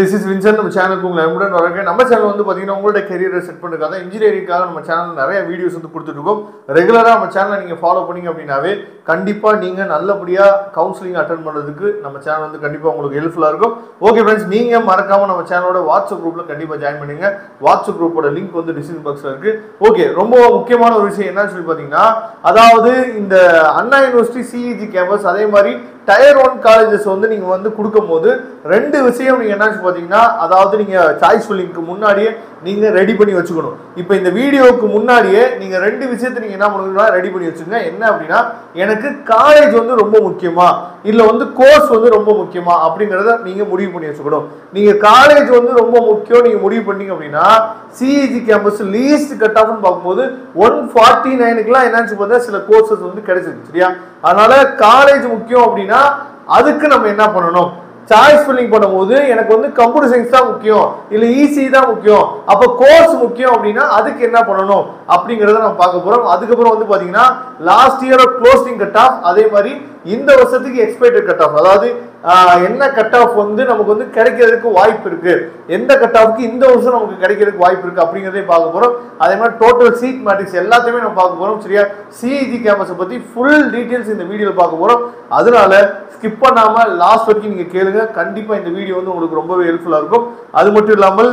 This is Vincent. நம்ம சேனலுக்கு உங்களை அன்புடன் வரவேற்கிறேன். நம்ம சேனல் வந்து பாத்தீங்கன்னா உங்களோட கரியரை செட் பண்றதுக்காக இன்ஜினியரிங்காக நம்ம சேனல்ல நிறைய வீடியோஸ் வந்து கொடுத்துட்டு இருக்கோம். ரெகுலரா நம்ம சேனலை நீங்க ஃபாலோ பண்ணீங்க அப்படினாவே கண்டிப்பா நீங்க நல்லபடியா கவுன்சிலிங் அட்டெண்ட் பண்றதுக்கு நம்ம சேனல் வந்து கண்டிப்பா உங்களுக்கு ஹெல்ப்ஃபுல்லா இருக்கும். ஓகே फ्रेंड्स, நீங்க மறக்காம நம்ம சேனலோட வாட்ஸ்அப் குரூப்ல கண்டிப்பா ஜாயின் பண்ணுங்க. வாட்ஸ்அப் குரூப்போட லிங்க் வந்து டிஸ்கிரிப்ஷன் பாக்ஸ்ல இருக்கு. ஓகே, ரொம்ப முக்கியமான ஒரு விஷயம் என்னன்னு சொல்லி பாத்தீங்கன்னா, அதாவது இந்த அண்ணா யூனிவர்சிட்டி சிஇஜி கேம்பஸ் அதே மாதிரி டயர் 1 காலேஜஸ் வந்து நீங்க வந்து கொடுக்கும்போது ரெண்டு விஷயம் நீங்க என்னன்னு பாத்தீங்கன்னா, அதாவது நீங்க சாய்ஸ் ஃபில்லிங்க்கு முன்னாடியே நீங்க ரெடி பண்ணி வச்சுக்கணும். இப்போ இந்த வீடியோவுக்கு முன்னாடியே நீங்க ரெண்டு விஷயத்தை நீங்க என்ன பண்ணணும்னா ரெடி பண்ணி வச்சுங்க. என்ன அப்படின்னா, எனக்கு காலேஜ் வந்து ரொம்ப முக்கியமா இல்ல வந்து கோர்ஸ் வந்து ரொம்ப முக்கியமா அப்படிங்கறத நீங்க முடிவு பண்ணி வச்சுக்கணும். நீங்க காலேஜ் வந்து ரொம்ப முக்கியம் நீங்க முடிவு பண்ணீங்க அப்படின்னா, சிஇஜி கேம்பஸ் லீஸ்ட் கட் ஆஃப்னு பார்க்கும்போது 149க்குலாம் என்னன்னு பார்த்தா சில கோர்சஸ் வந்து கிடைச்சிருக்கு. சரியா? அதனால காலேஜ் முக்கியம் அப்படின்னா அதுக்கு நம்ம என்ன பண்ணணும், சாய்ஸ் ஃபில்லிங் பண்ணும்போது எனக்கு வந்து கம்ப்யூட்டர் சயின்ஸ் தான் முக்கியம் இல்ல இசி தான் முக்கியம், அப்ப கோர்ஸ் முக்கியம் அப்படின்னா அதுக்கு என்ன பண்ணணும் அப்படிங்கறத நம்ம பார்க்க போறோம். அதுக்கப்புறம் வந்து பாத்தீங்கன்னா last year closing cut of, அதே மாதிரி இந்த வருஷத்துக்கு எக்ஸ்பெக்டட் கட் ஆஃப், அதாவது என்ன கட் ஆஃப் வந்து நமக்கு வந்து கிடைக்கிறதுக்கு வாய்ப்பு இருக்கு, எந்த கட் ஆஃப்க்கு இந்த வருஷம் நமக்கு கிடைக்கிறதுக்கு வாய்ப்பு இருக்கு அப்படிங்கறதையும் பார்க்க போறோம். அதே மாதிரி டோட்டல் சீட் மேட்ரிக்ஸ் எல்லாத்தையுமே நம்ம பார்க்க போறோம். சரியா? சிஇஜி கேம்பஸை பத்தி ஃபுல் டீடைல்ஸ் இந்த வீடியோல பார்க்க போறோம். அதனால ஸ்கிப் பண்ணாம லாஸ்ட் வரைக்கும் நீங்க கேளுங்க. கண்டிப்பா இந்த வீடியோ வந்து உங்களுக்கு ரொம்பவே ஹெல்ப்ஃபுல்லா இருக்கும். அது மட்டும் இல்லாமல்,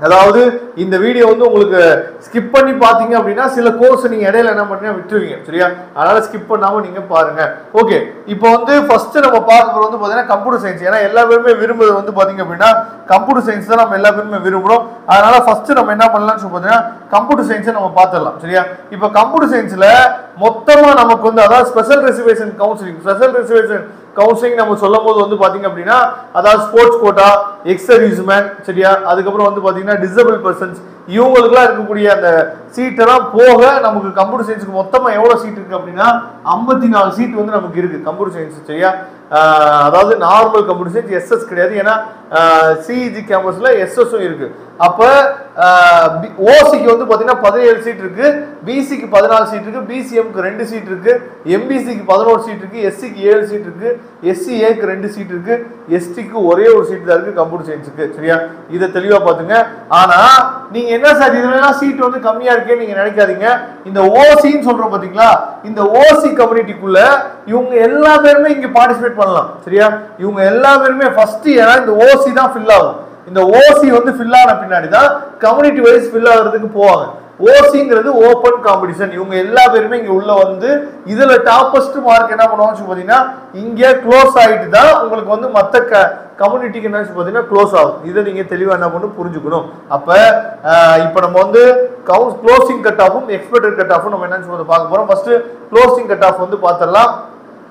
அதாவது இந்த வீடியோ வந்து உங்களுக்கு ஸ்கிப் பண்ணி பாத்தீங்க அப்படின்னா சில கோர்ஸ் நீங்க இடையில என்ன பண்ணீங்கன்னா விட்டுருவீங்க. சரியா? அதனால ஸ்கிப் பண்ணாம நீங்க பாருங்க. ஓகே, இப்போ வந்து ஃபர்ஸ்ட் நம்ம பார்க்கறது வந்து பாத்தீங்கன்னா கம்ப்யூட்டர் சயின்ஸ். ஏன்னா எல்லா பேருமே விரும்புறது வந்து பாத்தீங்க அப்படின்னா கம்ப்யூட்டர் சயின்ஸ் தான் நம்ம எல்லா பேருமே விரும்புறோம். அதனால ஃபர்ஸ்ட் நம்ம என்ன பண்ணலாம்னு சொல்லி பாத்தீங்கன்னா கம்ப்யூட்டர் சயின்ஸை நம்ம பார்த்துடலாம். சரியா? இப்போ கம்ப்யூட்டர் சயின்ஸ்ல மொத்தமா நமக்கு வந்து அதாவது ஸ்பெஷல் ரிசர்வேஷன் கவுன்சிலிங் நம்ம சொல்லும் போது வந்து பாத்தீங்க அப்படின்னா, அதாவது ஸ்போர்ட்ஸ் கோட்டா, எக்ஸ் சர்வீஸ்மேன், சரியா, அதுக்கப்புறம் வந்து பாத்தீங்கன்னா டிசபிள் பர்சன்ஸ், இவங்களுக்குலாம் இருக்கக்கூடிய அந்த சீட்டெல்லாம் போக நமக்கு கம்ப்யூட்டர் சயின்ஸுக்கு மொத்தமா எவ்வளவு சீட் இருக்கு அப்படின்னா 54 சீட் வந்து நமக்கு இருக்கு கம்ப்யூட்டர் சயின்ஸ். சரியா? அதாவது நார்மல் கம்ப்யூட்டர் சயின்ஸ், எஸ்எஸ் கிடையாது. ஏன்னா சிஇஜி கேம்பஸ்ல எஸ்எஸும் இருக்கு. அப்ப ஓசிக்கு வந்து பாத்தீங்கன்னா 17 சீட் இருக்கு, பிசிக்கு 14 சீட் இருக்கு, பிசிஎம்க்கு 2 சீட் இருக்கு, எம்பிசிக்கு 11 சீட் இருக்கு, எஸ்சிக்கு 7 சீட் இருக்கு, எஸ்சிஏக்கு 2 சீட் இருக்கு, எஸ்டிக்கு ஒரே ஒரு சீட் தான் இருக்கு கம்ப்யூட்டர் சயின்ஸுக்கு. சரியா? இதை தெளிவா பாத்துங்க. ஆனா நீங்க என்ன சார் இதெல்லாம் சீட் வந்து கம்மியா இருக்கே நீங்க நினைக்காதீங்க. இந்த ஓசின்னு சொல்றோம் பாத்தீங்களா, இந்த ஓசி கம்யூனிட்டிக்குள்ள இவங்க எல்லா பேருமே இங்க பார்ட்டிசிபேட் பண்ணலாம். சரியா? இவங்க எல்லா பேருமே ஃபர்ஸ்ட் ஏன்னா இந்த ஓசி தான் ஃபில் ஆகும். இந்த ஓசி வந்து ஃபில் ஆன பின்னாடி தான் கம்யூனிட்டி வைஸ் ஃபில் ஆகிறதுக்கு போவாங்க. ஓசிங்கிறது ஓபன் காம்படிஷன். இவங்க எல்லா பேருமே இங்க உள்ள வந்து இதுல டாப்பஸ்ட் மார்க் என்ன பண்ணுவாங்க பாத்தீங்கன்னா இங்க க்ளோஸ் ஆயிட்டு தான் உங்களுக்கு வந்து மத்த கம்யூனிட்டிக்கு என்ன பாத்தீங்கன்னா க்ளோஸ் ஆகும். இதை நீங்க தெளிவா என்ன பண்ணணும் புரிஞ்சுக்கணும். அப்ப இப்ப நம்ம வந்து க்ளோசிங் கட் ஆஃபும் எக்ஸ்பெக்டட் கட் ஆஃபும் நம்ம என்னன்னு பார்க்க போறோம். ஃபர்ஸ்ட் க்ளோசிங் கட் ஆஃப் வந்து பார்த்தரலாம்.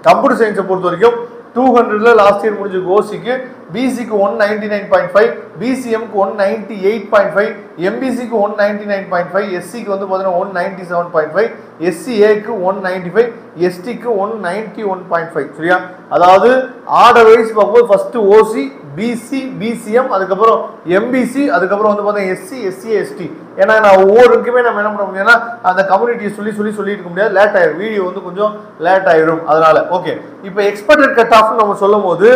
கம்ப்யூட்டர் சயின்ஸை பொறுத்த வரைக்கும் 200ல லாஸ்ட் இயர் முடிஞ்ச ஓசிக்கு, பிசிக்கு 199.5, பிசிஎம்க்கு 198.5, எம்பிசிக்கு 199.5, எஸ்சிக்கு வந்து பார்த்தீங்கன்னா 197.5, எஸ்சிஏக்கு 195, எஸ்டிக்கு 191.5. சரியா? அதாவது ஆர்டர் வைஸ் பார்க்கும்போது ஃபர்ஸ்ட் ஓசி, பிசி, பிசிஎம், அதுக்கப்புறம் எம்பிசி, அதுக்கப்புறம் வந்து பார்த்தீங்கன்னா எஸ்சி, எஸ்சிஏ, எஸ்டி. ஏன்னா நான் ஒவ்வொருக்குமே நம்ம என்ன பண்ண முடியும்னா அந்த கம்யூனிட்டியை சொல்லிட்டு இருக்க முடியாது, லேட் ஆயிடும், வீடியோ வந்து கொஞ்சம் லேட் ஆயிடும். அதனால ஓகே, இப்போ எக்ஸ்பெக்டட் கட் ஆஃப் நம்ம சொல்லும் போது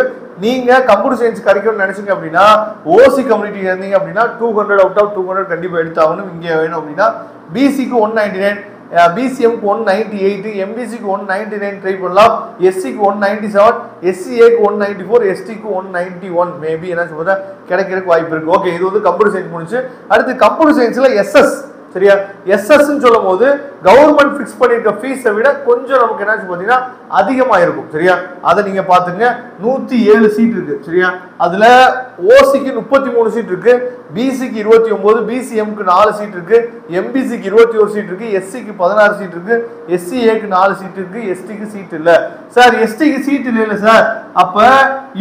நீங்க கம்ப்யூட்டர் சயின்ஸ் கிடைக்கும்னு நினைச்சீங்க அப்படின்னா ஓசி கம்யூனிட்டி இருந்தீங்க அப்படின்னா 200 அவுட் ஆஃப் 200 கண்டிப்பா எடுத்தாகணும். இங்கே வேணும் அப்படின்னா பிசிக்கு 199, பிசிஎம்க்கு 198, எம்பிசிக்கு 199 ட்ரை பண்ணலாம், எஸ்சிக்கு 197, எஸ்சிஏக்கு 194, எஸ்டிக்கு 191 மேபி என்ன சொல்றா கிடைக்கிறதுக்கு வாய்ப்பு இருக்கு. ஓகே, இது வந்து கம்ப்யூட்டர் சயின்ஸ் முடிஞ்சு. அடுத்து கம்ப்யூட்டர் சயின்ஸ்ல எஸ்எஸ். சரியா? எஸ்எஸ் சொல்லும் போது கவர்மெண்ட் பிக்ஸ் பண்ணிருக்க ஃபீஸை விட கொஞ்சம் நமக்கு என்ன பாத்தீங்கன்னா அதிகமா இருக்கும். சரியா? அதை நீங்க பாத்துங்க. 107 சீட் இருக்கு. சரியா? அதுல ஓசிக்கு 33 சீட் இருக்கு, பிசிக்கு 29, பிசிஎம்க்கு 4 சீட் இருக்கு, எம்பிசிக்கு 21 சீட் இருக்கு, எஸ்சிக்கு 16 சீட் இருக்கு, எஸ்சிஏக்கு 4 சீட் இருக்கு, எஸ்டிக்கு சீட் இல்ல. சார் எஸ்டிக்கு சீட் இல்ல சார், அப்ப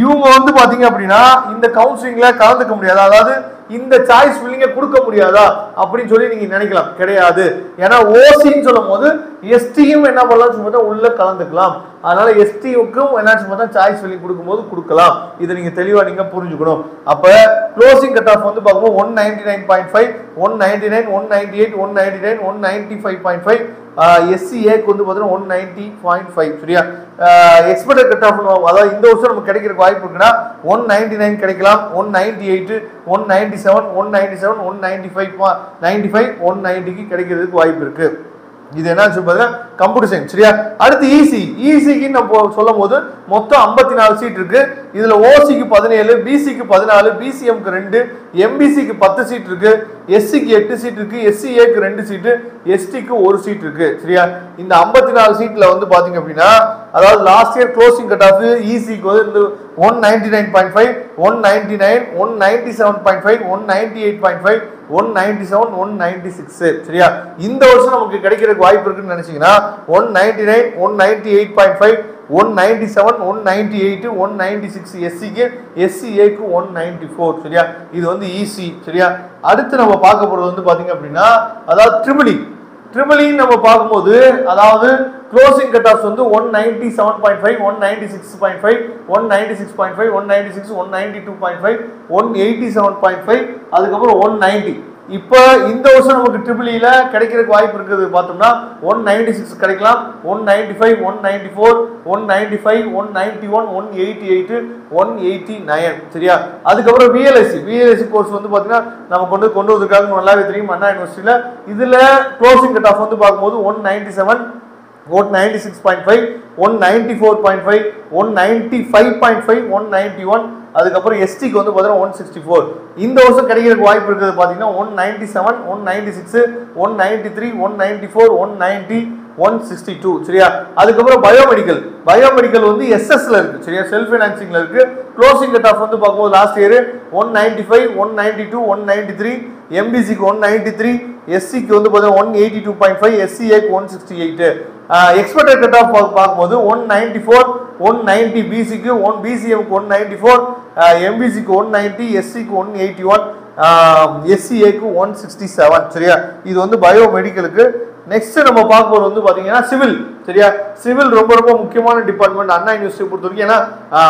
இவங்க வந்து பாத்தீங்க அப்படின்னா இந்த கவுன்சிலிங்ல கலந்துக்க முடியாது, அதாவது இந்த சாய்ஸ் ஃபில்லிங்க கொடுக்க முடியாதா அப்படின்னு சொல்லி நீங்க நினைக்கலாம். கிடையாது. ஏன்னா ஓசின்னு சொல்லும் போது எஸ்டியும் என்ன பண்ணலாம் சொல்லிட்டு உள்ள கலந்துக்கலாம். அதனால எஸ்டிக்கும் என்ன பார்த்தா சாய்ஸ் ஃபில்லிங் கொடுக்கும்போது கொடுக்கலாம். இதை நீங்க தெளிவா நீங்க புரிஞ்சுக்கணும். அப்ப க்ளோசிங் கட் ஆஃப் வந்து பார்க்கும்போது 199.5, 199, 198, 199, 195.5. SCAக்கு வந்து பார்த்தீங்கன்னா 190.5. சரியா? எக்ஸ்பெக்டட் கட் ஆஃப் அதாவது இந்த வருஷம் நமக்கு கிடைக்கிறதுக்கு வாய்ப்பு இருக்குன்னா 199 கிடைக்கலாம், 198, 197, 197, 195, 95, 190க்கு கிடைக்கிறதுக்கு வாய்ப்பு இருக்கு. இது என்ன சொல்றது? Computer science. சரியா? அடுத்து இசிக்கு நம்ம சொல்லும் போது மொத்தம் 54 சீட் இருக்கு. இதுல ஓசிக்கு 17, பிசிக்கு 14, பிசிஎம்க்கு 2, எம்பிசிக்கு 10 சீட் இருக்கு, எஸ்சிக்கு 8 சீட் இருக்கு, எஸ்சிஏக்கு 2 சீட், எஸ்டிக்கு 1 சீட் இருக்கு. சரியா? இந்த 54 சீட்ல வந்து பாத்தீங்க அப்படின்னா அதாவது last year closing cut off இசிக்கு வந்து 199.5, 199, 197.5, 198.5, 197, 196. சரியா? இந்த வருஷம் நமக்கு கிடைக்கிறதுக்கு வாய்ப்பு இருக்குன்னு நினைச்சீங்கன்னா 199, 198.5, 197, 198, 196 எஸ்சிக்கு, எஸ்சிஏக்கு 194. சரியா? இது வந்து இசி. சரியா? அடுத்து நம்ம பார்க்க போறது வந்து பாத்தீங்க அப்படின்னா அதாவது ட்ரிபிள் நம்ம பார்க்கும்போது அதாவது க்ளோசிங் கட் ஆஃப் வந்து 197.5, 196.5, 196.5, 196, 192.5, 187.5, அதுக்கப்புறம் 190. இப்போ இந்த வருஷம் நமக்கு ட்ரிபிள்இல கிடைக்கிறதுக்கு வாய்ப்பு இருக்குது பார்த்தோம்னா 196 கிடைக்கலாம், 195, 194, 195, 191, 188, 189. சரியா? அதுக்கப்புறம் விஎல்ஐசி கோர்ஸ் வந்து பார்த்தீங்கன்னா நம்ம கொண்டு வந்திருக்காங்க, நல்லாவே தெரியும், அண்ணா யூனிவர்சிட்டியில. இதுல க்ளோசிங் கட் ஆஃப் வந்து பார்க்கும்போது 197, 196.5, 194.5, 195.5, 191. அதுக்கப்புறம் எஸ்டிக்கு வந்து பார்த்தீங்கன்னா 164. இந்த வருஷம் கிடைக்கிறதுக்கு வாய்ப்பு இருக்குது பார்த்தீங்கன்னா 197, 196, 193, 194, 190, 162. சரியா? அதுக்கப்புறம் பயோமெடிக்கல் வந்து எஸ்எஸ்ல இருக்கு. சரியா? செல்ஃப் ஃபைனான்சிங்ல இருக்கு. க்ளோசிங் கட் ஆஃப் வந்து பார்க்கும்போது லாஸ்ட் இயர் 195, 192, 193, எம்பிசிக்கு 193, எஸ்சிக்கு வந்து பார்த்தீங்கன்னா 182.5, எஸ்சிஏக்கு 168. எக்ஸ்பெக்டட் கட் ஆஃப் பார்க்கும்போது 194, 190 பிசிக்கு, பிசிஎம்க்கு 194, எம்பிசிக்கு 190, எஸ்சிக்கு 181, எஸ்சிஏக்கு 167. சரியா? இது வந்து பயோமெடிக்கலுக்கு. நெக்ஸ்ட் நம்ம பார்க்க போறது வந்து பாத்தீங்கன்னா சிவில். சரியா? சிவில் ரொம்ப முக்கியமான டிபார்ட்மெண்ட் அண்ணா யூனிவர்சிட்டி பொறுத்த வரைக்கும். ஏன்னா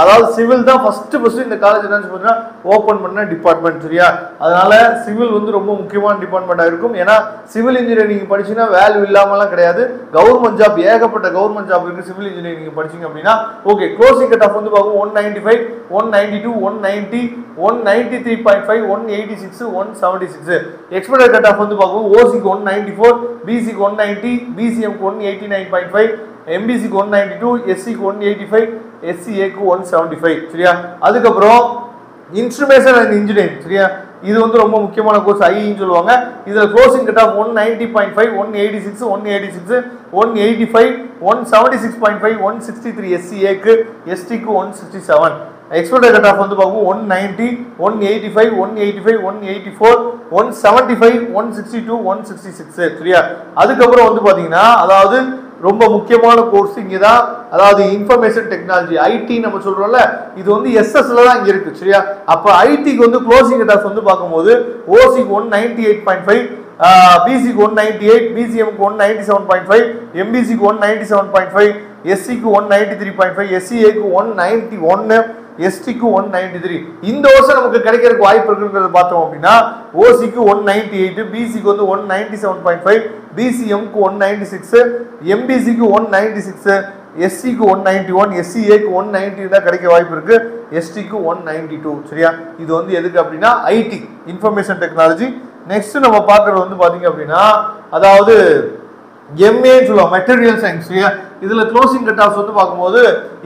அதாவது சிவில் தான் ஃபர்ஸ்ட் இந்த காலேஜ் என்னன்னு சொல்றா ஓபன் பண்ண டிபார்ட்மெண்ட். சரியா? அதனால சிவில் வந்து ரொம்ப முக்கியமான டிபார்ட்மெண்டா இருக்கும். ஏன்னா சிவில் இன்ஜினியரிங் படிச்சீங்கன்னா வேல்யூ இல்லாமலாம் கிடையாது. கவர்மெண்ட் ஜாப் ஏகப்பட்ட கவர்மெண்ட் ஜாப் இருக்கு சிவில் இன்ஜினியரிங் படிச்சீங்க அப்படின்னா. ஓகே, க்ளோசிங் கட் ஆஃப் வந்து பார்க்கும் 195, 192, 190, 193.5, 186, 176. எக்ஸ்பெக்டட் கட் ஆஃப் வந்து பார்க்கும் ஓசிக்கு 194, பிசிக்கு 190, பிசிஎம்க்கு 189.5, எம்பிசிக்கு 192, எஸ்சிக்கு 185, எஸ்சிஏக்கு 175. சரியா? அதுக்கப்புறம் இன்ஸ்ட்ருமேஷன் அண்ட் இன்ஜினியரிங். சரியா? இது வந்து ரொம்ப முக்கியமான கோர்ஸ், ஐஇன்னு சொல்லுவாங்க. இதுல க்ளோசிங் கட் ஆஃப் 190.5, 186, 186, 185, 176.5, 163 எஸ்சிஏக்கு, எஸ்டிக்கு 167. எக்ஸ்பெக்டட் கட் ஆஃப் வந்து பார்க்கும் 190, 185, 185, 184, 175, 162, 166. சரியா? அதுக்கப்புறம் வந்து பாத்தீங்கன்னா அதாவது ரொம்ப முக்கியமான கோர்ஸ் இங்கதான், அதாவது இன்ஃபர்மேஷன் டெக்னாலஜி, ஐடி நம்ம சொல்றோம்ல, இது வந்து எஸ்எஸ்ல தான் இங்க இருக்கு. சரியா? அப்ப ஐடிக்கு வந்து க்ளோசிங் கட் ஆஃப் வந்து பார்க்கும்போது ஓசிக்கு 198.5, பிசிக்கு 198, பிசிஎம்க்கு 197.5, எம்பிசிக்கு 197.5, எஸ்சிக்கு 193.5, எஸ்சிஏக்கு 191, எஸ்டிக்கு 193. இந்த வருஷம் நமக்கு கிடைக்கிறதுக்கு வாய்ப்பு இருக்குங்கிறது பார்த்தோம் அப்படின்னா ஓசிக்கு 198, பிசிக்கு வந்து 197.5, பிசிஎம்க்கு 196, எம்பிசிக்கு 196, எஸ்சிக்கு 191, எஸ்சிஏக்கு 190 தான் கிடைக்க வாய்ப்பு இருக்கு, எஸ்டிக்கு 192. சரியா? இது வந்து எதுக்கு அப்படின்னா ஐடி, இன்ஃபர்மேஷன் டெக்னாலஜி. நெக்ஸ்ட் நம்ம பார்க்கறது வந்து பாத்தீங்க அப்படின்னா அதாவது எம்ஏ சொல்லுவாங்க, மெட்டீரியல் சயின்ஸ். சரியா? இதுல க்ளோசிங் கட் ஆஃப் வந்து பார்க்கும்போது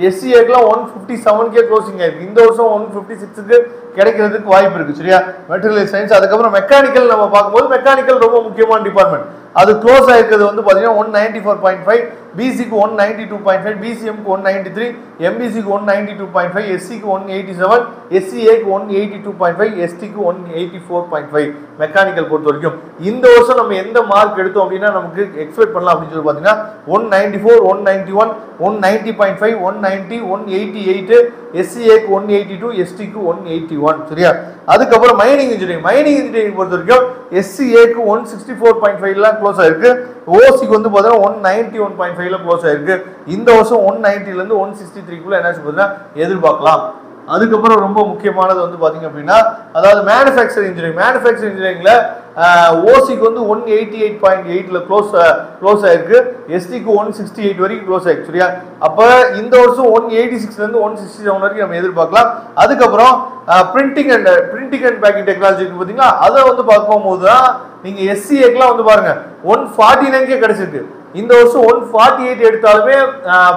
எஸ்சிஏக்குலாம் 157 க்ளோசிங் ஆயிருக்கு. இந்த வருஷம் 156 கிடைக்கிறதுக்கு வாய்ப்பு இருக்கு. சரியா? Material science. அதுக்கப்புறம் மெக்கானிக்கல் நம்ம பார்க்கும்போது மெக்கானிக்கல் ரொம்ப முக்கியமான டிபார்ட்மெண்ட். அது க்ளோஸ் ஆயிருக்கிறது வந்து பாத்தீங்கன்னா 194.5, பிசிக்கு 192.5, பிசிஎம்க்கு 193, எம்பிசிக்கு 192.5, எஸ்சிக்கு 187, எஸ்சிஏக்கு 182.5, எஸ்டிக்கு 184.5. மெக்கானிக்கல் பொறுத்த வரைக்கும் இந்த வருஷம் நம்ம எந்த மார்க் எடுத்தோம் அப்படின்னா நமக்கு எக்ஸ்பெக்ட் பண்ணலாம் அப்படின்னு சொல்லி பாத்தீங்கன்னா 194, 191, 190.5, 190, 188, எஸ்சிஏக்கு 182, எஸ்டிக்கு 181. சரியா? அதுக்கப்புறம் மைனிங் இன்ஜினியரிங் பொறுத்த வரைக்கும் எஸ்சிஏக்கு 164.5 க்ளோஸ் ஆயிருக்கு, ஓசிக்கு வந்து பார்த்தீங்கன்னா 191.5 க்ளோஸ் ஆயிருக்கு. இந்த வருஷம் 190 ல இருந்து 163 என்ன சொல்றதுன்னா எதிர்பார்க்கலாம். அதுக்கப்புறம் ரொம்ப முக்கியமானது வந்து பாத்தீங்க அப்படின்னா அதாவது மேனுஃபேக்சரிங் இன்ஜினியரிங்ல ஓசிக்கு வந்து 188.8ல க்ளோஸ் ஆயிருக்கு, எஸ்டிக்கு 168 வரைக்கும் க்ளோஸ் ஆயிருக்கு சரியா. அப்ப இந்த வருஷம் 186ல இருந்து 167 வரைக்கும் நம்ம எதிர்பார்க்கலாம். அதுக்கப்புறம் பிரிண்டிங் அண்ட் பேக்கிங் டெக்னாலஜி இருக்கு பாத்தீங்களா, அதை வந்து பார்க்கும்போது தான் நீங்க எஸ்சிஏக்கெல்லாம் வந்து பாருங்க 149 கிடைச்சிருக்கு. இந்த வருஷம் 148 எடுத்தாலுமே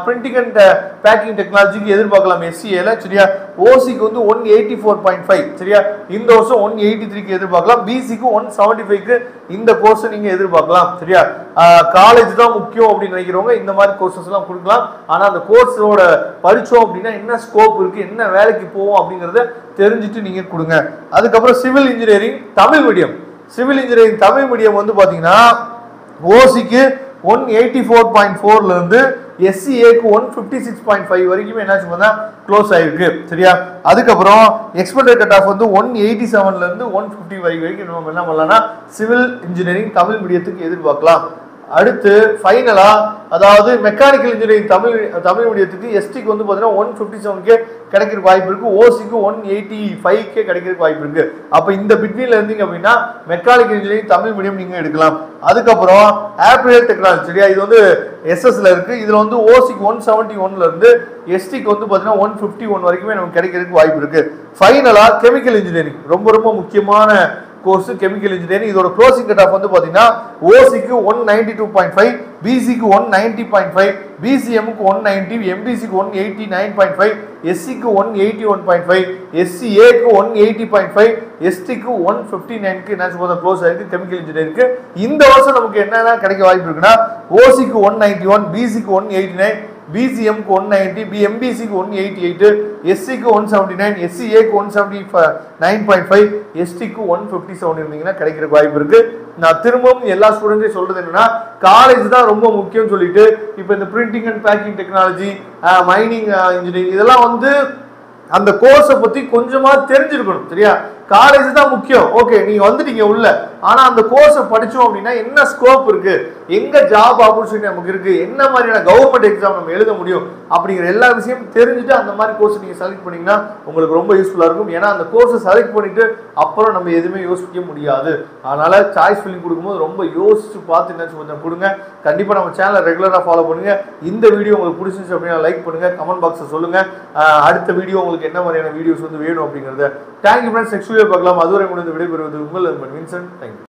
பிரிண்டிங் அண்ட் பேக்கிங் டெக்னாலஜிக்கு எதிர்பார்க்கலாம் எஸ்சிஏல சரியா. ஓசிக்கு வந்து 184.5 சரியா, இந்த வருஷம் 183க்கு எதிர்பார்க்கலாம். பிசிக்கு 175க்கு இந்த கோர்ஸ் நீங்க எதிர்பார்க்கலாம் சரியா. காலேஜ் தான் முக்கியம் அப்படின்னு நினைக்கிறவங்க இந்த மாதிரி கோர்சஸ் எல்லாம் கொடுக்கலாம். ஆனா அந்த கோர்ஸோட படிச்சோம் அப்படின்னா என்ன ஸ்கோப் இருக்கு, என்ன வேலைக்கு போவோம் அப்படிங்கறத தெரிஞ்சுட்டு நீங்க கொடுங்க. அதுக்கப்புறம் சிவில் இன்ஜினியரிங் தமிழ் மீடியம் வந்து பாத்தீங்கன்னா ஓசிக்கு 184.4ல இருந்து எஸ்சிஏக்கு 156.5 வரைக்கும் என்னாச்சு பண்ணா க்ளோஸ் ஆயிருக்கு சரியா. அதுக்கப்புறம் எக்ஸ்பெக்டட் கட் ஆஃப் வந்து 187ல இருந்து 150 வரைக்கும் நம்ம என்ன பண்ணலாம்னா சிவில் இன்ஜினியரிங் தமிழ் மீடியத்துக்கு எதிர்பார்க்கலாம். அடுத்து ஃபைனலா அதாவது மெக்கானிக்கல் இன்ஜினியரிங் தமிழ் மீடியத்துக்கு எஸ்டிக்கு வந்து பாத்தீங்கன்னா 157 கிடைக்கிறதுக்கு வாய்ப்பு இருக்கு, ஓசிக்கு 185 கிடைக்கிறதுக்கு வாய்ப்பு இருக்கு. அப்ப இந்த பிட்வீன்ல இருந்தீங்க அப்படின்னா மெக்கானிக்கல் இன்ஜினியரிங் தமிழ் மீடியம் நீங்க எடுக்கலாம். அதுக்கப்புறம் ஆப்ரியல் டெக்னாலஜி சரியா, இது வந்து எஸ்எஸ்ல இருக்கு. இதுல வந்து ஓசிக்கு 171ல இருந்து எஸ்டிக்கு வந்து பாத்தீங்கன்னா 151 வரைக்குமே நமக்கு கிடைக்கிறதுக்கு வாய்ப்பு இருக்கு. ஃபைனலா கெமிக்கல் இன்ஜினியரிங் ரொம்ப ரொம்ப முக்கியமான கோர்ஸ் கெமிக்கல் இன்ஜினியரிங். இதோட க்ளோசிங் கட் ஆஃப் வந்து பாத்தீங்கன்னா ஓசிக்கு 192.5, பிசிக்கு 190.5, பிசிஎம்க்கு 190, எம்பிசிக்கு 189.5, எஸ்சிக்கு 181.5, எஸ்சிஏக்கு 180.5, எஸ்டிக்கு 159க்கு என்ன க்ளோஸ் ஆயிருக்கு கெமிக்கல் இன்ஜினியரிங்க்கு. இந்த வருஷம் நமக்கு என்னென்ன கிடைக்க வாய்ப்பு இருக்குன்னா ஓசிக்கு 191, பிசிக்கு 189, பிசிஎம்க்கு 190, எம்பிசிக்கு 188, எஸ்சிக்கு 179, எஸ்சிஏக்கு 179.5, எஸ்டிக்கு 157 இருந்தீங்கன்னா கிடைக்கிறதுக்கு வாய்ப்பு இருக்கு. நான் திரும்பவும் எல்லா ஸ்டூடெண்ட்ஸையும் சொல்றது என்னன்னா காலேஜ் தான் ரொம்ப முக்கியம் சொல்லிட்டு இப்போ இந்த printing and packing technology, mining engineering இதெல்லாம் வந்து அந்த கோர்ஸை பத்தி கொஞ்சமா தெரிஞ்சிருக்கணும் சரியா. காலேஜ் தான் முக்கியம், ஓகே நீங்க வந்துட்டீங்க உள்ள, ஆனா அந்த கோர்ஸை படிச்சோம் அப்படின்னா என்ன ஸ்கோப் இருக்கு, எங்க ஜாப் ஆப்பர்ச்சுனிட்டி நமக்கு இருக்கு, என்ன மாதிரியான கவர்மெண்ட் எக்ஸாம் நம்ம எழுத முடியும் அப்படிங்கிற எல்லா விஷயமும் தெரிஞ்சுட்டு அந்த மாதிரி கோர்ஸ் நீங்க செலக்ட் பண்ணீங்கன்னா உங்களுக்கு ரொம்ப யூஸ்ஃபுல்லா இருக்கும். ஏன்னா அந்த கோர்ஸை செலக்ட் பண்ணிட்டு அப்புறம் நம்ம எதுவுமே யோசிக்க முடியாது. அதனால சாய்ஸ் ஃபில்லிங் கொடுக்கும்போது ரொம்ப யோசிச்சு பார்த்து என்ன கொஞ்சம் கொடுங்க. கண்டிப்பா நம்ம சேனலை ரெகுலரா ஃபாலோ பண்ணுங்க. இந்த வீடியோ உங்களுக்கு பிடிச்சிருச்சு அப்படின்னா லைக் பண்ணுங்க, கமெண்ட் பாக்ஸ்ல சொல்லுங்க அடுத்த வீடியோ உங்களுக்கு என்ன மாதிரியான வீடியோஸ் வந்து வேணும் அப்படிங்கறத. தேங்க்யூ ஃப்ரெண்ட்ஸ், நெக்ஸ்ட் வீடியோ பார்க்கலாம். அதுவரை முடிந்து விடைபெறுவது உங்கள் நண்பன் வின்சென்ட். தேங்க்யூ.